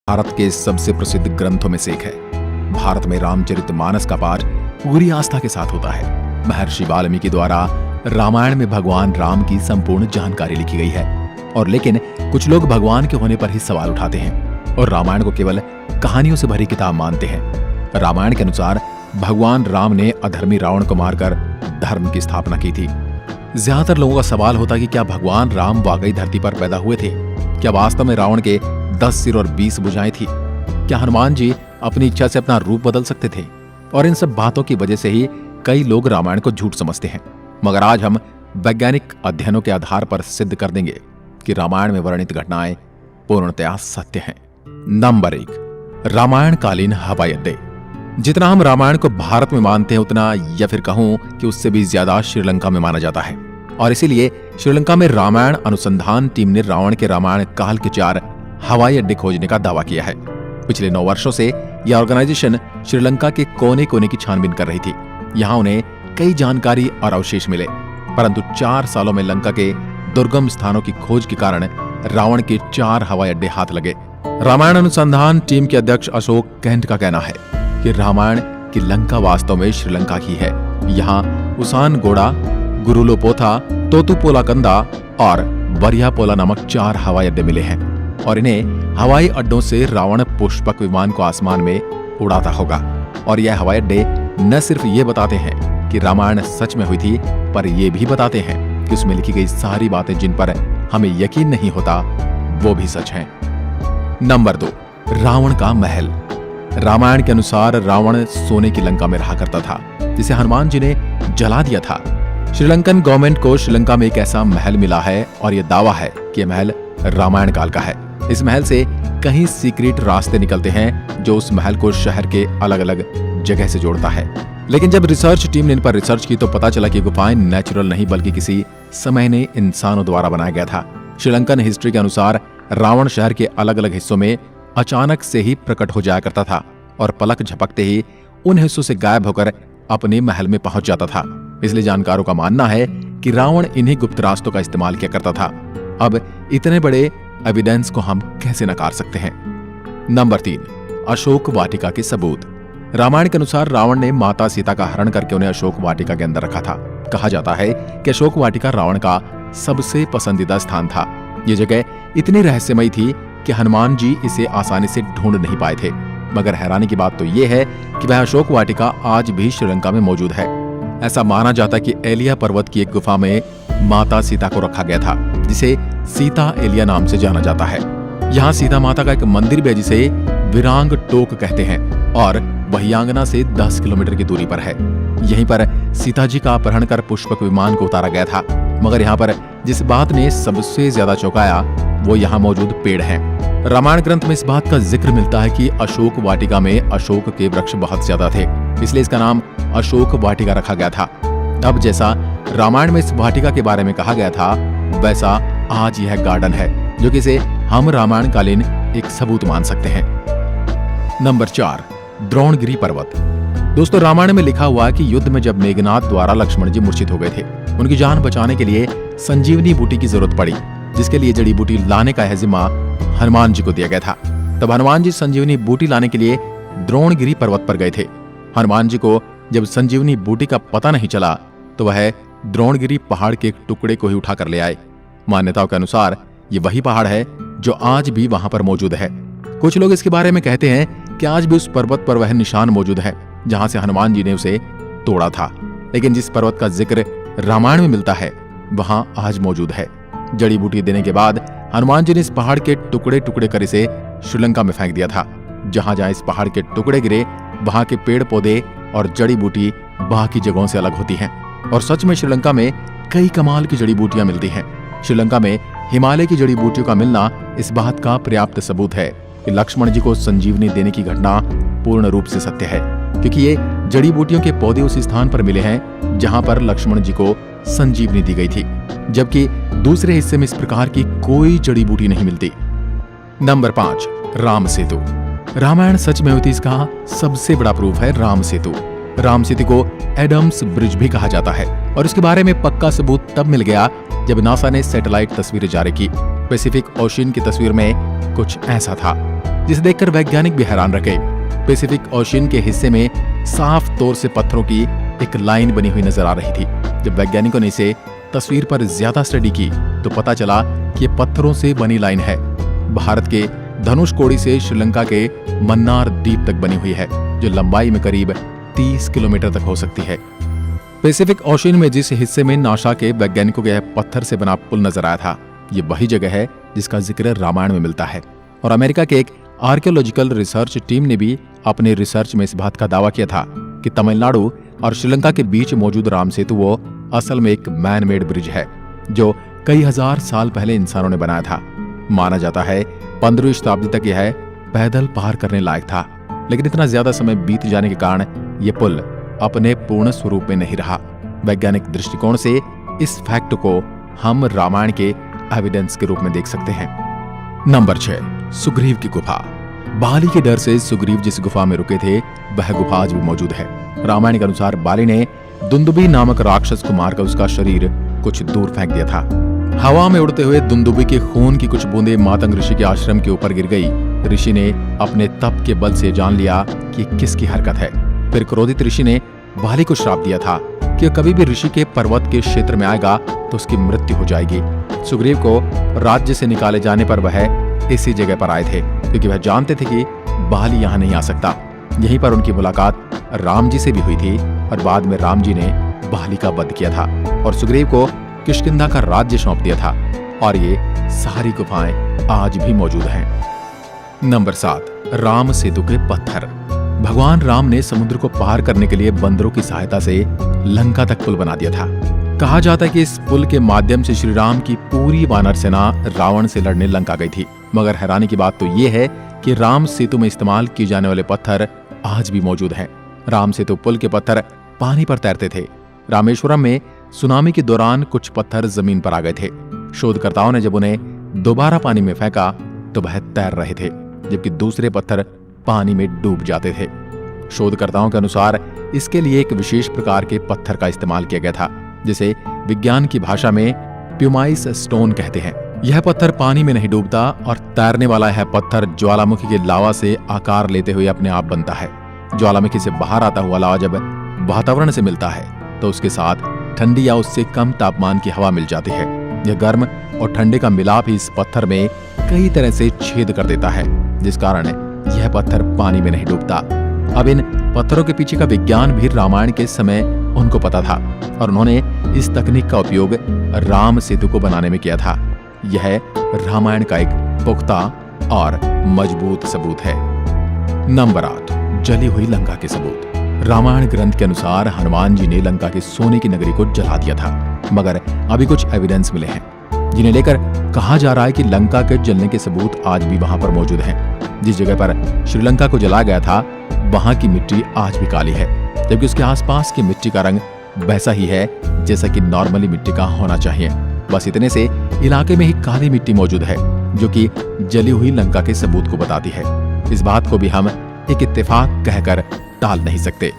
भारत के सबसे प्रसिद्ध ग्रंथों में से एक है। भारत में रामचरितमानस का पाठ पूरी आस्था के साथ होता है। महर्षि वाल्मीकि द्वारा रामायण में भगवान राम की संपूर्ण जानकारी लिखी गई है। और लेकिन कुछ लोग भगवान के होने पर ही सवाल उठाते हैं और रामायण को केवल कहानियों से भरी किताब मानते हैं। रामायण के अनुसार भगवान राम ने अधर्मी रावण को मारकर धर्म की स्थापना की थी। ज्यादातर लोगों का सवाल होता कि क्या भगवान राम वाकई धरती पर पैदा हुए थे? क्या वास्तव में रावण के 10 सिर और 20 भुजाएं थी? क्या हनुमान जी अपनी इच्छा से अपना रूप बदल सकते थे? और इन सब बातों की वजह से ही कई लोग रामायण को झूठ समझते हैं। मगर आज हम वैज्ञानिक अध्ययनों के आधार पर सिद्ध कर देंगे कि रामायण में वर्णित घटनाएं पूर्णतया सत्य हैं। नंबर 1, रामायण कालीन हवाई अड्डे। जितना हम रामायण को भारत में मानते हैं उतना, या फिर कहूं कि उससे भी ज्यादा श्रीलंका में माना जाता है। और इसीलिए श्रीलंका में रामायण अनुसंधान टीम ने रावण के रामायण काल के 4 हवाई अड्डे खोजने का दावा किया है। पिछले 9 वर्षों से यह ऑर्गेनाइजेशन श्रीलंका के कोने कोने की छानबीन कर रही थी। यहाँ उन्हें कई जानकारी और अवशेष मिले, परंतु 4 सालों में लंका के दुर्गम स्थानों की खोज के कारण रावण के 4 हवाई अड्डे हाथ लगे। रामायण अनुसंधान टीम के अध्यक्ष अशोक कैंट का कहना है कि रामायण की लंका वास्तव में श्रीलंका की है। यहाँ उसानगोड़ा, गुरुलोपोथा, तोतुपोलाकंदा और वरियापोला नामक 4 हवाई अड्डे मिले हैं और इन्हें हवाई अड्डों से रावण पुष्पक विमान को आसमान में उड़ाता होगा। और यह हवाई अड्डे न सिर्फ ये बताते हैं कि रामायण सच में हुई थी, पर यह भी बताते हैं कि उसमें लिखी गई सारी बातें जिन पर हमें यकीन नहीं होता वो भी सच हैं। नंबर 2, रावण का महल। रामायण के अनुसार रावण सोने की लंका में रहा करता था जिसे हनुमान जी ने जला दिया था। श्रीलंकन गवर्नमेंट को श्रीलंका में एक ऐसा महल मिला है और यह दावा है कि यह महल रामायण काल का है। इस महल से कई सीक्रेट रास्ते निकलते हैं जो उस महल को शहर के अलग अलग जगह से जोड़ता है। लेकिन जब रिसर्च टीम ने इन पर रिसर्च की तो पता चला कि गुफाएं नेचुरल नहीं बल्कि किसी समय ने इंसानों द्वारा बनाया गया था। श्रीलंकन हिस्ट्री के अनुसार रावण शहर के अलग अलग हिस्सों में अचानक से ही प्रकट हो जाया करता था और पलक झपकते ही उन हिस्सों से गायब होकर अपने महल में पहुंच जाता था। इसलिए जानकारों का मानना है कि रावण इन्हीं गुप्त रास्तों का इस्तेमाल किया करता था। अब इतने बड़े एविडेंस को हम कैसे नकार सकते हैं? नंबर 3, अशोक वाटिका के सबूत। रामायण के अनुसार रावण ने माता सीता का हरण करके उन्हें अशोक वाटिका के अंदर रखा था। कहा जाता है कि अशोक वाटिका रावण का सबसे पसंदीदा स्थान था। ये जगह इतनी रहस्यमयी थी कि हनुमान जी इसे आसानी से ढूंढ नहीं पाए थे। मगर हैरानी की बात तो यह है कि वह अशोक वाटिका आज भी श्रीलंका में मौजूद है। ऐसा माना जाता कि एलिया पर्वत की एक गुफा में माता सीता को रखा गया था जिसे सीता एलिया नाम से जाना जाता है। यहाँ सीता माता का एक मंदिर भी है जिसे विरांग टोक कहते हैं और वही आंगना से 10 किलोमीटर की दूरी पर है। यहीं पर सीता जी का अपहरण कर पुष्पक विमान को उतारा गया था। मगर यहाँ पर जिस बात ने सबसे ज्यादा चौंकाया वो यहाँ मौजूद पेड़ हैं। रामायण ग्रंथ में इस बात का जिक्र मिलता है कि अशोक वाटिका में अशोक के वृक्ष बहुत ज्यादा थे, इसलिए इसका नाम अशोक वाटिका रखा गया था। अब जैसा रामायण में इस वाटिका के बारे में कहा गया था वैसा आज यह गार्डन है जो कि इसे हम रामायण कालीन एक सबूत मान सकते हैं। नंबर 4, द्रोणगिरी पर्वत। दोस्तों, रामायण में लिखा हुआ है कि युद्ध में जब मेघनाद द्वारा लक्ष्मण जी मूर्छित हो गए थे, उनकी जान बचाने के लिए संजीवनी बूटी की जरूरत पड़ी, जिसके लिए जड़ी बूटी लाने का जिम्मा हनुमान जी को दिया गया था। तब हनुमान जी संजीवनी बूटी लाने के लिए द्रोणगिरी पर्वत पर गए थे। हनुमान जी को जब संजीवनी बूटी का पता नहीं चला तो वह द्रोणगिरी पहाड़ के एक टुकड़े को ही उठा कर ले आए। मान्यताओं के अनुसार ये वही पहाड़ है जो आज भी वहां पर मौजूद है। कुछ लोग इसके बारे में कहते हैं कि आज भी उस पर्वत पर वह निशान मौजूद है जहां से हनुमान जी ने उसे तोड़ा था। लेकिन जिस पर्वत का जिक्र रामायण में मिलता है वहां आज मौजूद है। जड़ी बूटी देने के बाद हनुमान जी ने इस पहाड़ के टुकड़े टुकड़े कर इसे श्रीलंका में फेंक दिया था। जहां जहां इस पहाड़ के टुकड़े गिरे वहां के पेड़ पौधे और जड़ी बूटी बाकी जगहों से अलग होती हैं। और सच में श्रीलंका में कई कमाल की जड़ी बूटियां मिलती हैं। श्रीलंका में हिमालय की जड़ी बूटियों का मिलना इस बात का पर्याप्त सबूत है कि लक्ष्मण जी को संजीवनी देने की घटना पूर्ण रूप से सत्य है, क्योंकि ये जड़ी बूटियों के पौधे उस स्थान पर मिले हैं जहां पर लक्ष्मण जी को संजीवनी दी गई थी, जबकि दूसरे हिस्से में इस प्रकार की कोई जड़ी बूटी नहीं मिलती। नंबर 5, राम सेतु। रामायण सच में हुई थी इसका सबसे बड़ा प्रूफ है राम सेतु। राम सेतु को एडम्स ब्रिज भी कहा जाता है और इसके बारे में पक्का सबूत तब मिल गया जब नासा ने सैटेलाइट तस्वीरें जारी की। पैसिफिक ओशियन की तस्वीर में कुछ ऐसा था। जिसे देखकर वैज्ञानिक भी हैरान रह गए। पैसिफिक ओशियन के हिस्से में साफ तौर से पत्थरों की एक लाइन बनी हुई नजर आ रही थी। जब वैज्ञानिकों ने इसे तस्वीर पर ज्यादा स्टडी की तो पता चला कि ये पत्थरों से बनी लाइन है। भारत के धनुषकोडी से श्रीलंका के मन्नार द्वीप तक बनी हुई है, जो लंबाई में करीब 30 किलोमीटर तक हो सकती है। पैसिफिक ओशियन में जिस हिस्से में नासा के वैज्ञानिकों के पत्थर से बना पुल नजर आया था, ये वही जगह है जिसका जिक्र रामायण में मिलता है। और अमेरिका के एक आर्कियोलॉजिकल रिसर्च टीम ने भी अपने रिसर्च में इस बात का दावा किया था कि तमिलनाडु और श्रीलंका के बीच मौजूद राम सेतु वो असल में एक मैन मेड ब्रिज है, जो कई हजार साल पहले इंसानों ने बनाया था। माना जाता है 15वीं शताब्दी तक यह पैदल पार करने लायक था, लेकिन इतना ज्यादा समय बीत जाने के कारण यह पुल अपने पूर्ण स्वरूप में नहीं रहा। वैज्ञानिक दृष्टिकोण से इस फैक्ट को हम रामायण के एविडेंस के रूप में देख सकते हैं। नंबर 6, सुग्रीव की गुफा। बाली के डर से सुग्रीव जिस गुफा में रुके थे वह गुफा आज भी मौजूद है। रामायण के अनुसार बाली ने दुंदुभी नामक राक्षस को मारकर उसका शरीर कुछ दूर फेंक दिया था। हवा में उड़ते हुए दुंदुभी के खून की कुछ बूंदें मातंग ऋषि के आश्रम के ऊपर गिर गई। ऋषि ने अपने तप के बल से जान लिया कि किसकी हरकत है। फिर क्रोधित ऋषि ने बाली को श्राप दिया था कि कभी भी ऋषि के पर्वत के क्षेत्र में आएगा तो उसकी मृत्यु हो जाएगी। सुग्रीव को राज्य से निकाले जाने पर वह इसी जगह पर आए थे, क्योंकि वह जानते थे कि बाली यहाँ नहीं आ सकता। यहीं पर उनकी मुलाकात राम जी से भी हुई थी और बाद में राम जी ने बाली का वध किया था और सुग्रीव को किष्किंधा का राज्य सौंप दिया था। और ये सारी गुफाएं आज भी मौजूद हैं। नंबर 7, राम सेतु के पत्थर। भगवान राम ने समुद्र को पार करने के लिए बंदरों की सहायता से लंका तक पुल बना दिया था। कहा जाता है कि इस पुल के माध्यम से श्री राम की पूरी वानर सेना रावण से लड़ने लंका गई थी। मगर हैरानी की बात तो ये है कि राम सेतु में इस्तेमाल किए जाने वाले पत्थर आज भी मौजूद हैं। राम सेतु पुल के पत्थर पानी पर तैरते थे। रामेश्वरम में सुनामी के दौरान कुछ पत्थर जमीन पर आ गए थे। शोधकर्ताओं ने जब उन्हें दोबारा पानी में फेंका तो वह तैर रहे थे, जबकि दूसरे पत्थर पानी में डूब जाते थे। शोधकर्ताओं के अनुसार इसके लिए एक विशेष प्रकार के पत्थर का इस्तेमाल किया गया था, जिसे विज्ञान की भाषा में प्यूमाइस स्टोन कहते हैं। यह पत्थर पानी में नहीं डूबता और तैरने वाला यह पत्थर ज्वालामुखी के लावा से आकार लेते हुए अपने आप बनता है। ज्वालामुखी से बाहर आता हुआ लावा जब वातावरण से मिलता है तो उसके साथ ठंडी या उससे कम तापमान की हवा मिल जाती है। यह गर्म और ठंडे का मिलाप ही इस पत्थर में कई तरह से छेद कर देता है, जिस कारण यह पत्थर पानी में नहीं डूबता। अब इन पत्थरों के पीछे का विज्ञान भी रामायण के समय उनको पता था और उन्होंने इस तकनीक का उपयोग राम सेतु को बनाने में किया था। यह रामायण का एक पुख्ता और मजबूत सबूत है। नंबर 8, जली हुई लंका के सबूत। रामायण ग्रंथ के अनुसार हनुमान जी ने लंका के सोने की नगरी को जला दिया था, मगर अभी कुछ एविडेंस मिले हैं जिन्हें लेकर कहा जा रहा है कि लंका के जलने के सबूत आज भी वहां पर मौजूद हैं। जिस जगह पर श्रीलंका को जलाया गया था वहां की मिट्टी आज भी काली है, जबकि उसके आसपास की मिट्टी का रंग वैसा ही है जैसा कि नॉर्मली मिट्टी का होना चाहिए। बस इतने से इलाके में ही काली मिट्टी मौजूद है, जो कि जली हुई लंका के सबूत को बताती है। इस बात को भी हम एक इत्तेफाक कहकर टाल नहीं सकते।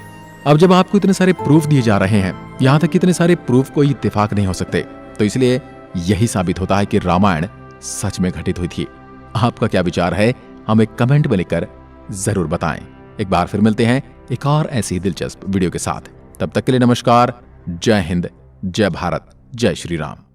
अब जब आपको इतने सारे प्रूफ दिए जा रहे हैं, यहाँ तक इतने सारे प्रूफ कोई इत्तेफाक नहीं हो सकते, तो इसलिए यही साबित होता है कि रामायण सच में घटित हुई थी। आपका क्या विचार है, हमें कमेंट में लिखकर जरूर बताएं। एक बार फिर मिलते हैं एक और ऐसी ही दिलचस्प वीडियो के साथ। तब तक के लिए नमस्कार। जय हिंद, जय भारत, जय श्री राम।